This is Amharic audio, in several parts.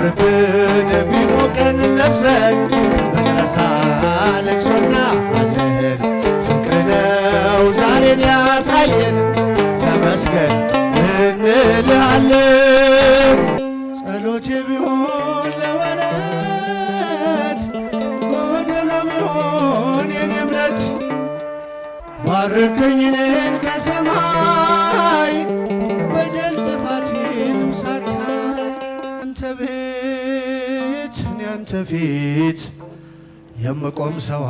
ቢያምርብን ቢሞቀን ለብሰን ብንረሳ ለቅሶና ሐዘን ፍቅር ነው ዛሬን ያሳየን ተመስገን እንልሃለን። ጸሎቴ ቢሆን ለወረት ጎደሎ ቢሆን የኔ እምነት ባርከኝ እኔን ከሰማይ በደል ጥፋቴንም ሳታይ አንተ ቤት እኔ አንተ ፊት የምቆም ሰው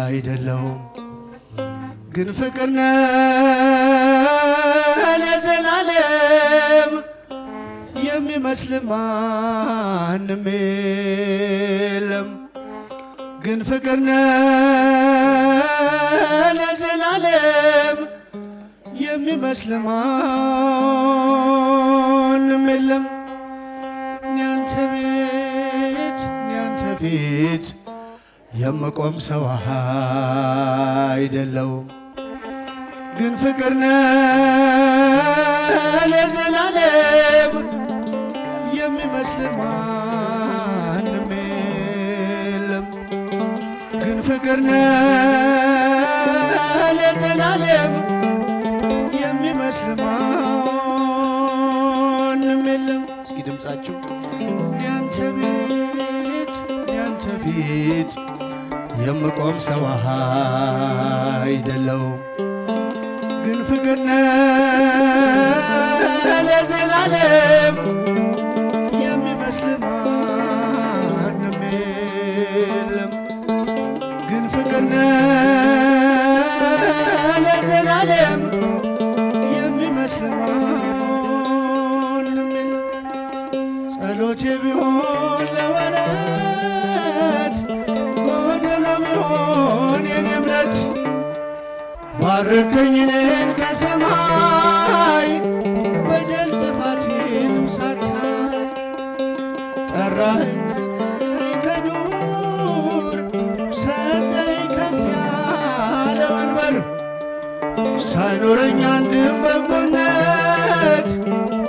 አይደለሁም፣ ግን ፍቅር ነህ ለዘላለም የሚመስል ማንም የለም። ግን ፍቅር ነህ ለዘላለም የሚመስል ማንም የለም። እኔ አንተ ቤት እኔ አንተ ፊት የምቆም ሰው አይደለሁም፣ ግን ፍቅር ነህ ለዘላለም የሚመስል ማንም የለም። ግን ፍቅር ነህ ለዘላለም የሚመስል ማንም የለም። እስኪ ድምፃችሁ እኔ አንተ ቤት እኔ አንተ ፊት የምቆም ሰው አይደለሁም፣ ግን ፍቅር ነህ ለዘላለም የሚመስል ማንም የለም። ግን ፍቅር ነህ ለዘላለም የሚመስል ማንም የለም። ጸሎቴ ቢሆን ለወረት ጎደሎ ቢሆን የኔ እምነት ባርከኝ እኔን ከሰማይ በደል ጥፋቴንም ሳታይ ጠራኸኝ ከዱር ሰጠኝ ከፍ ያለ ወንበር ሳይኖረኝ አንድም በጎነት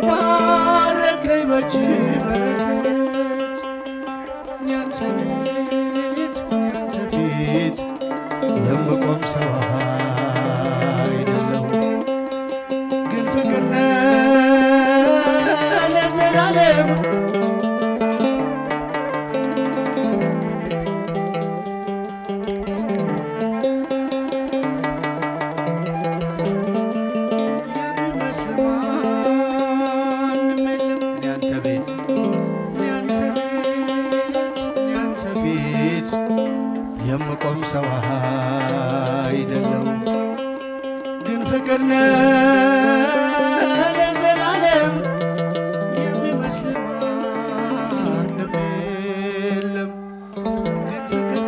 ባረከኝ በእጅ በረከት። እኔ አንተ ቤት እኔ አንተ ፊት የምቆም ሰው አይደለሁም፣ ግን ፍቅር ነህ ለዘላለም የሚመስል ማንም የለም። እኔ አንተ ቤት እኔ አንተ ቤት እኔ አንተ ፊት የምቆም ሰው አይደለሁም፣ ግን ፍቅር ነህ ለዘላለም የሚመስል ማንም የለም። ግን ፍቅር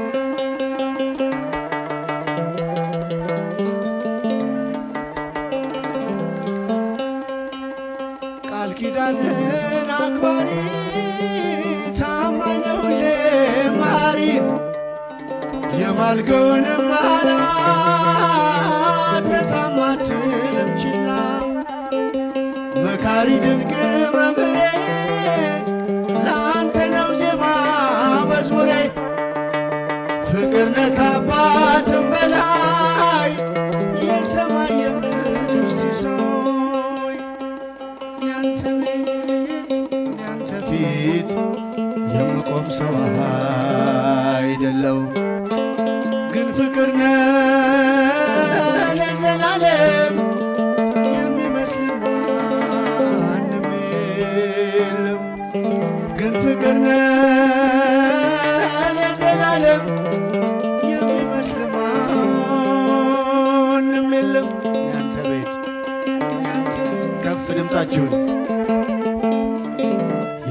ቃል ኪዳንህን አክባሪ ታማኝ ነህ ሁሌም መሐሪ የማልከውንም አትረሳም አትልም ችላ መካሪ ድንቅ መምህሬ ለአንተ ነው ዜማ መዝሙሬ። ፍቅር ነህ ከአባትም በላይ የሰማይ የምድር ሲሳይ። እኔ አንተ ቤት እኔ አንተ ፊት የምቆም ሰው አይደለሁም፣ ግን ፍቅር ነህ ለዘላለም የሚመስል ማንም የለም። ግን ፍቅር ነህ ለዘላለም የሚመስል ማንም የለም። እኔ አንተ ቤት እኔ አንተ ቤት ከፍ ድምፃችሁን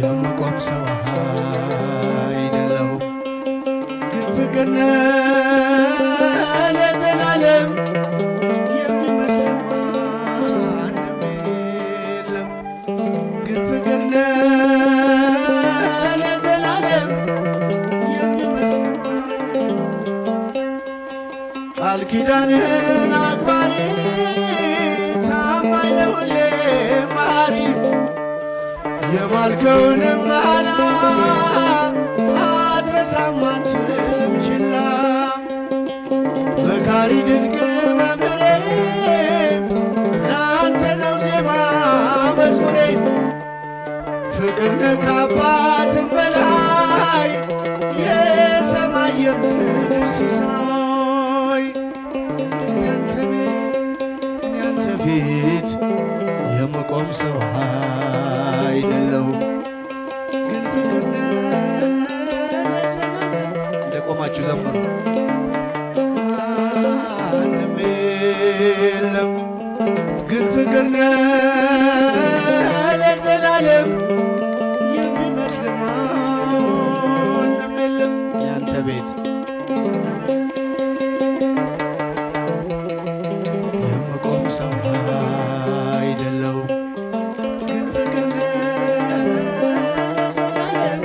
የምቆም ሰው አይደለሁም፣ ግን ፍቅር ነህ ለዘላለም የሚመስል ማንም የለም። ግን ፍቅር ነህ ለዘላለም የሚመስል ቃል ኪዳንህን አክባሪ ታማኝ ነህ ሁሌም መሐሪ የማልከውንም መሃላ አትረሳም አትልም ችላ። መካሪ ድንቅ መምህሬ ላንተ ነው ዜማ መዝሙሬ። ፍቅር ነህ ከአባትም በላይ የሰማይ የምድር ሲሳይ። ያንተ ቤት ያንተ ፊት የምቆም ሰው አይደለሁም፣ ግን ፍቅር ነህ ለዘላለም። እንደቆማችሁ ዘምሩ። ማንም የለም ግን ፍቅር ነህ ለዘላለም። የሚመስል ማንም የለም ያንተ ቤት የምቆም ሰው አይደለሁም፣ ግን ፍቅር ነህ ለዘላለም።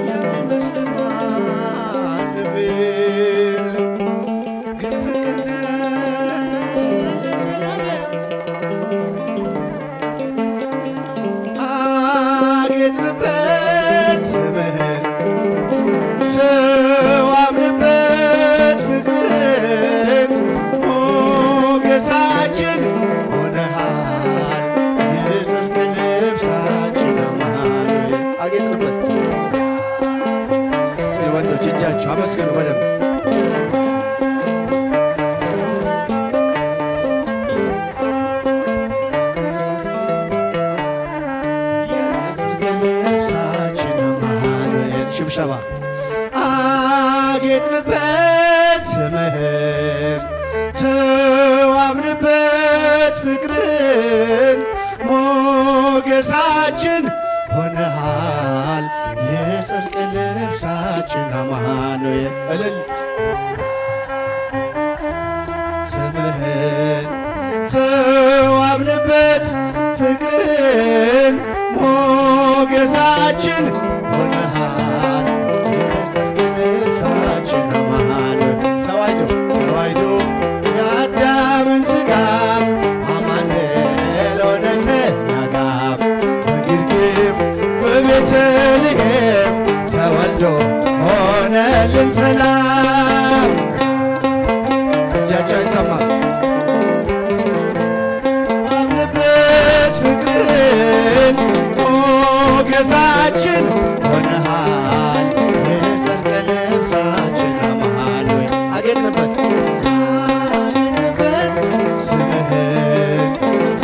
የሚመስል ማንም የለም ግን ፍቅር ነህ ለዘላለም። አጌጥንበት ስምህን ተዋብንበት ፍቅርን ሞገሳችን ሆነሃል የጽድቅ ልብሳችን አማኑኤል። አጌጥንበት። እስቲ ወንዶች እጃችሁ አመስግኑ በደንብ። የጽድቅ ልብሳችን አማኑኤል። ሽብሸባ። አጌጥንበት ስምህን ተዋብንበት ፍቅርን ሞገሳችን ሆነሃል የጽድቅ ልብሳችን አማኑኤል። እልል። ስምህን ተዋብንበት ፍቅርን ሞገሳችን ሆነሃል የጽድቅ ልብሳችን አማኑኤል። ተዋሕዶ ተዋሕዶ የአዳምን ሥጋ አማኑኤል ሆነ ከእኛ ጋር። በግርግም በቤተልሔም ተወልዶ ሆነልን ሰላም። እጃቸው አይሰማም። አምንበት ፍቅርን ሞገሳችን ሆነሃል የጽድቅ ልብሳችን አማኑኤል። አጌጥንበት አጌጥንበት ስምህን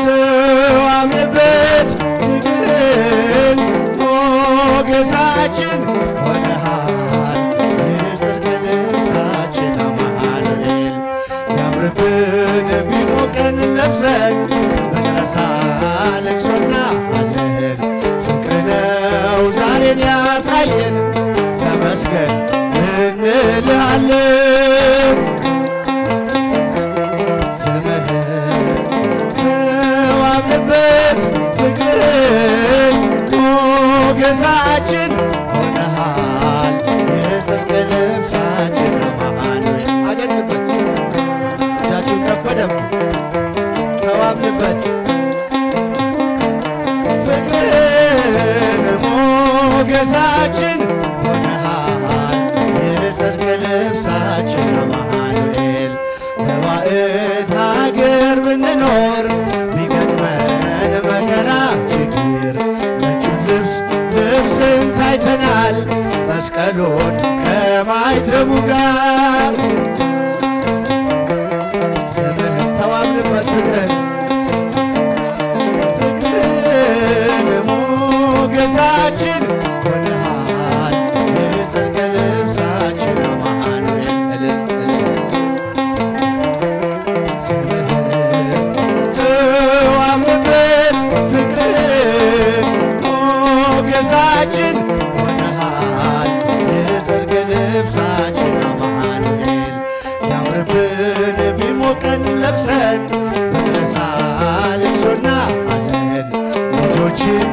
ተዋብንበት ፍቅርን ሞገሳችን ሆነሃል የጽድቅ ልብሳችን አማኑኤል። ቢያምርብን ቢሞቀን ለብሰን ብንረሳ ልቅሶና ሐዘን ፍቅር ነው ዛሬን ያሳየን ተመስገን እንልሃለን። ስምህን ተዋብንበት ፍቅርን ሞገሳችን ሆነሃል የጽድቅ ልብሳችን አማኑኤል። አጌጥንበት። እጃችሁን ከፍ በደንብ። ተዋብንበት ፍቅርን ሞገሳችን ሆነሃል የጽድቅ ልብሳችን አማኑኤል። በባዕድ ሀገር ብንኖር ቢገጥመን መከራ ችግር ነጩን ልብስ ልብስን ታይተናል መስቀሉን ከማይተቡ ጋር። ስምህን ተዋብንበት ፍቅርን ፍቅርን ሞገሳችን ሆነሃል የጽድቅ ልብሳችን አማኑኤል። እልል እልል። ስምህን ተዋብንበት ፍቅርን ሞገሳችን ሆነሃል የጽድቅ ልብሳችን አማኑኤል። ቢያምርብን ቢሞቀን ለብሰን ብንረሳ ልቅሶና ሐዘን ልጆችን